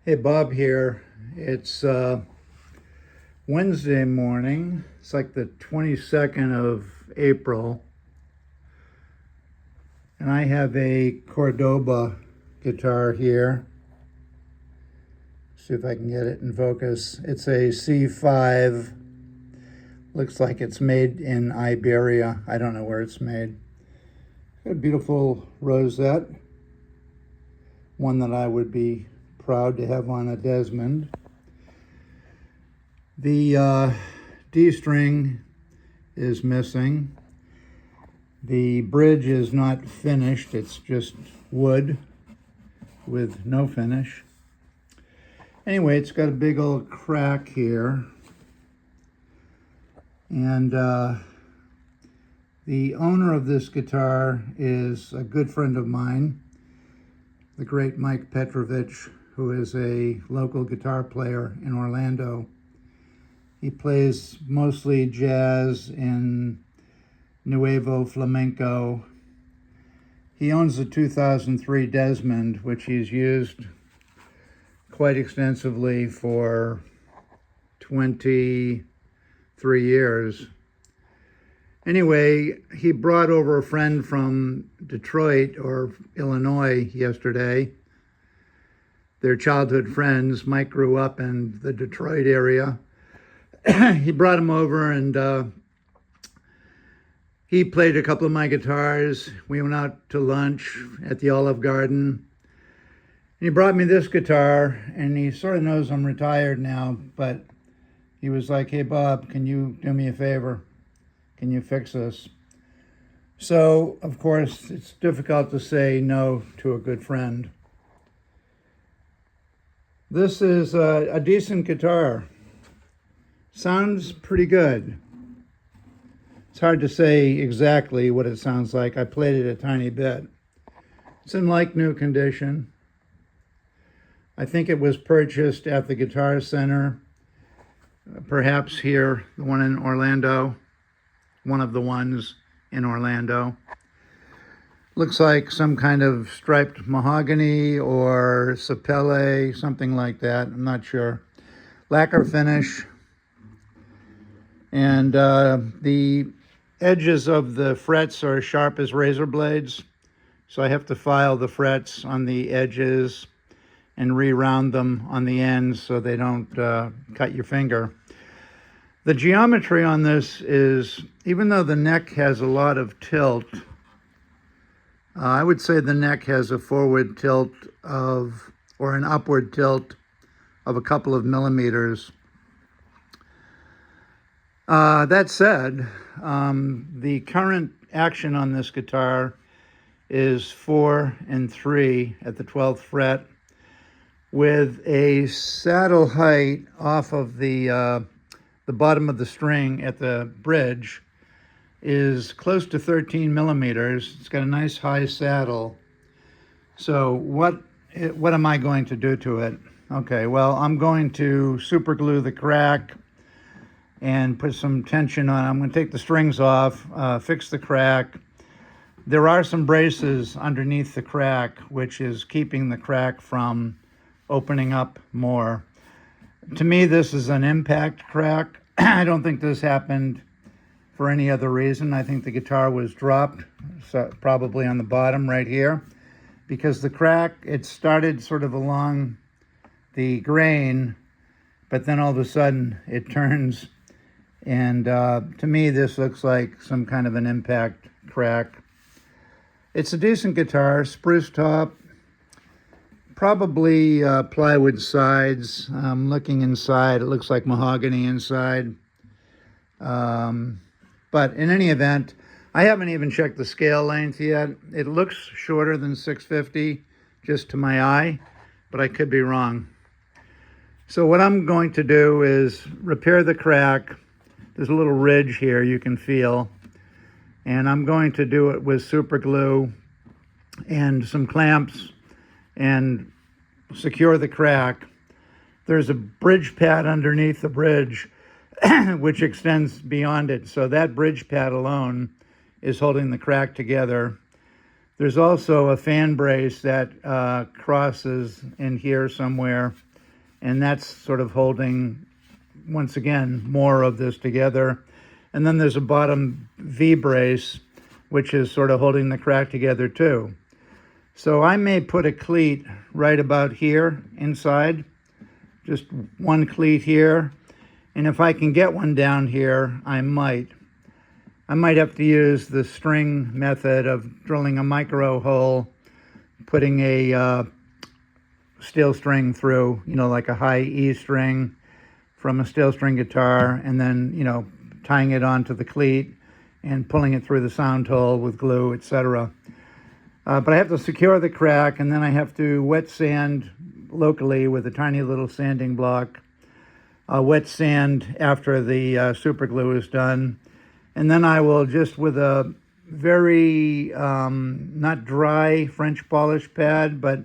Hey, Bob here. It's Wednesday morning. It's like the 22nd of April. And I have a Cordoba guitar here. See if I can get it in focus. It's a C5. Looks like it's made in Iberia. I don't know where it's made. Got a beautiful rosette. One that I would be proud to have on a Desmond. The D string is missing. The bridge is not finished. It's just wood with no finish. Anyway, it's got a big old crack here. And the owner of this guitar is a good friend of mine, the great Mike Petrovich, who is a local guitar player in Orlando. He plays mostly jazz and nuevo flamenco. He owns a 2003 Desmond, which he's used quite extensively for 23 years. Anyway, he brought over a friend from Detroit or Illinois yesterday. They're childhood friends. Mike grew up in the Detroit area. He brought him over and he played a couple of my guitars. We went out to lunch at the Olive Garden. And he brought me this guitar, and he sort of knows I'm retired now, but he was like, "Hey, Bob, can you do me a favor? Can you fix this?" So, of course, it's difficult to say no to a good friend. This is a decent guitar. Sounds pretty good. It's hard to say exactly what it sounds like. I played it a tiny bit. It's in like new condition. I think it was purchased at the Guitar Center, perhaps here, the one in Orlando, one of the ones in Orlando. Looks like some kind of striped mahogany or sapele, something like that. I'm not sure. Lacquer finish. And the edges of the frets are sharp as razor blades. So I have to file the frets on the edges and re-round them on the ends so they don't cut your finger. The geometry on this is, even though the neck has a lot of tilt, I would say the neck has a forward tilt of, or an upward tilt of a couple of millimeters. That said, the current action on this guitar is 4 and 3 at the 12th fret, with a saddle height off of the bottom of the string at the bridge is close to 13 millimeters. It's got a nice high saddle. So what am I going to do to it? Okay, well, I'm going to super glue the crack and put some tension on. I'm going to take the strings off, fix the crack. There are some braces underneath the crack, which is keeping the crack from opening up more. To me, this is an impact crack. I don't think this happened for any other reason. I think the guitar was dropped, so probably on the bottom right here, because the crack, it started sort of along the grain, but then all of a sudden it turns, and to me this looks like some kind of an impact crack. It's a decent guitar, spruce top, probably plywood sides. Looking inside, it looks like mahogany inside. But in any event, I haven't even checked the scale length yet. It looks shorter than 650 just to my eye, but I could be wrong. So what I'm going to do is repair the crack. There's a little ridge here you can feel. And I'm going to do it with super glue and some clamps and secure the crack. There's a bridge pad underneath the bridge which extends beyond it. So that bridge pad alone is holding the crack together. There's also a fan brace that crosses in here somewhere and that's sort of holding, once again, more of this together. And then there's a bottom V-brace, which is sort of holding the crack together too. So I may put a cleat right about here inside, just one cleat here. And if I can get one down here, I might. I might have to use the string method of drilling a micro hole, putting a steel string through, like a high E string from a steel string guitar, and then, tying it onto the cleat and pulling it through the sound hole with glue, etc. But I have to secure the crack, and then I have to wet sand locally with a tiny little sanding block. Wet sand after the super glue is done. And then I will just, with a very, not dry French polish pad, but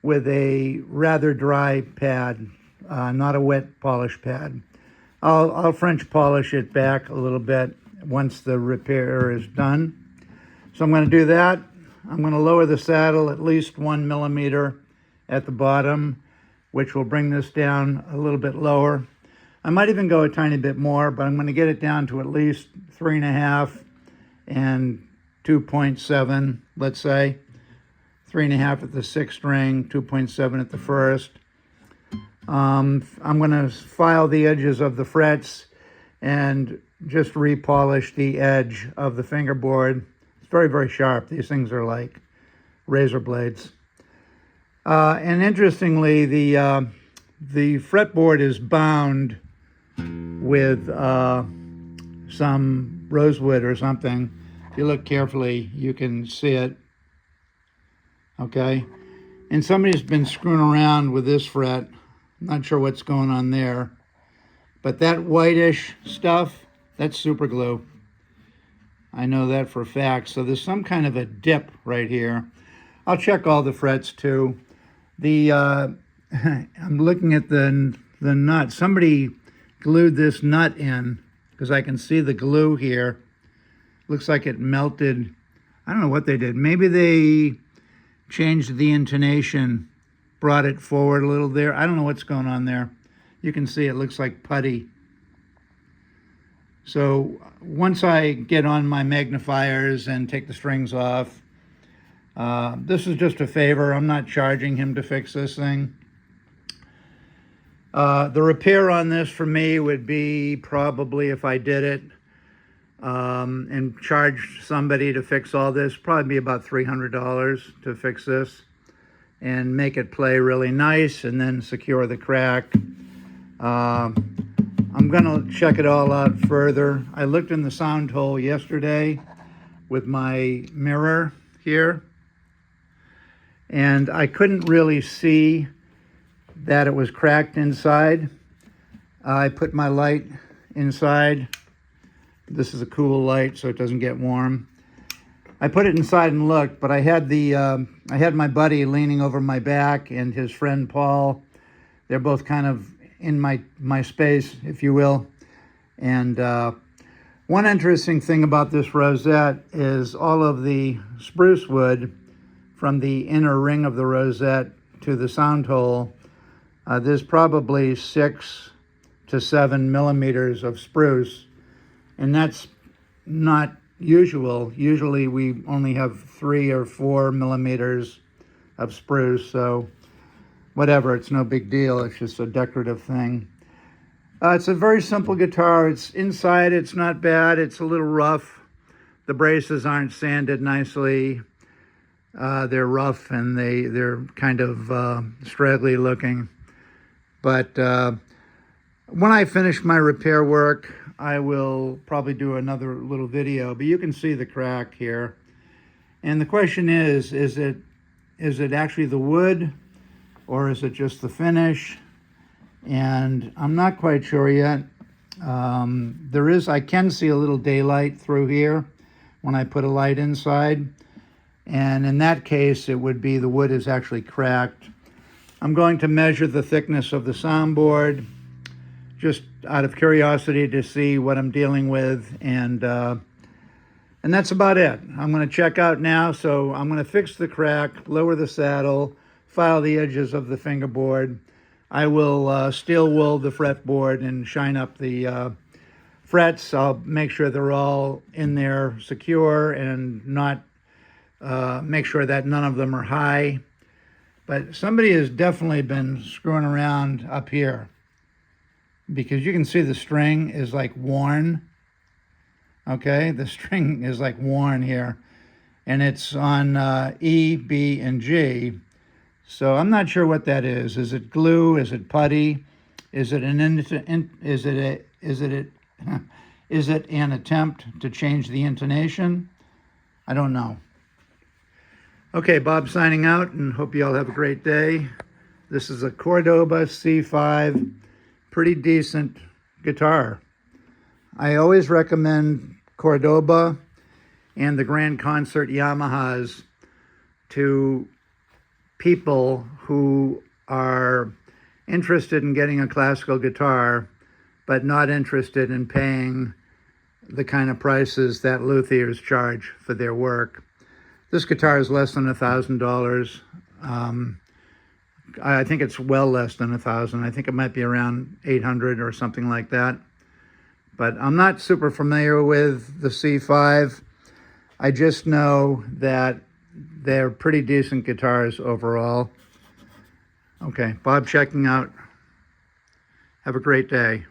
with a rather dry pad, not a wet polish pad. I'll French polish it back a little bit once the repair is done. So I'm going to do that. I'm going to lower the saddle at least 1 millimeter at the bottom, which will bring this down a little bit lower. I might even go a tiny bit more, but I'm going to get it down to at least 3.5 and 2.7, let's say. 3.5 at the sixth string, 2.7 at the first. I'm going to file the edges of the frets and just repolish the edge of the fingerboard. It's very, very sharp. These things are like razor blades. And interestingly, the fretboard is bound with some rosewood or something. If you look carefully, you can see it. Okay, and somebody's been screwing around with this fret. Not sure what's going on there, but that whitish stuff, that's super glue. I know that for a fact. So there's some kind of a dip right here. I'll check all the frets too. I'm looking at the nut. Somebody glued this nut in, because I can see the glue here. Looks like it melted. I don't know what they did. Maybe they changed the intonation, brought it forward a little there. I don't know what's going on there. You can see it looks like putty. So once I get on my magnifiers and take the strings off, this is just a favor. I'm not charging him to fix this thing. The repair on this for me would be probably, if I did it and charged somebody to fix all this, probably be about $300 to fix this and make it play really nice and then secure the crack. I'm going to check it all out further. I looked in the sound hole yesterday with my mirror here, and I couldn't really see that it was cracked inside. I put my light inside. This is a cool light, so it doesn't get warm. I put it inside and looked, but I had my buddy leaning over my back and his friend Paul. They're both kind of in my space, if you will. And one interesting thing about this rosette is all of the spruce wood from the inner ring of the rosette to the sound hole. There's probably 6 to 7 millimeters of spruce, and that's not usual. Usually we only have 3 or 4 millimeters of spruce, so whatever, it's no big deal. It's just a decorative thing. It's a very simple guitar. It's inside, it's not bad. It's a little rough. The braces aren't sanded nicely. They're rough and they're kind of straggly looking. But when I finish my repair work, I will probably do another little video, but you can see the crack here. And the question is it actually the wood, or is it just the finish? And I'm not quite sure yet. I can see a little daylight through here when I put a light inside. And in that case, it would be the wood is actually cracked. I'm going to measure the thickness of the soundboard just out of curiosity to see what I'm dealing with. And that's about it. I'm going to check out now. So I'm going to fix the crack, lower the saddle, file the edges of the fingerboard. I will steel wool the fretboard and shine up the frets. I'll make sure they're all in there secure and not make sure that none of them are high. But somebody has definitely been screwing around up here, because you can see the string is like worn. Okay, the string is like worn here, and it's on E, B, and G. So I'm not sure what that is. Is it glue? Is it putty? Is it an is it an attempt to change the intonation? I don't know. Okay, Bob signing out, and hope you all have a great day. This is a Cordoba C5, pretty decent guitar. I always recommend Cordoba and the Grand Concert Yamahas to people who are interested in getting a classical guitar, but not interested in paying the kind of prices that luthiers charge for their work. This guitar is less than $1,000. I think it's well less than $1,000. I think it might be around 800 or something like that. But I'm not super familiar with the C5. I just know that they're pretty decent guitars overall. Okay, Bob checking out. Have a great day.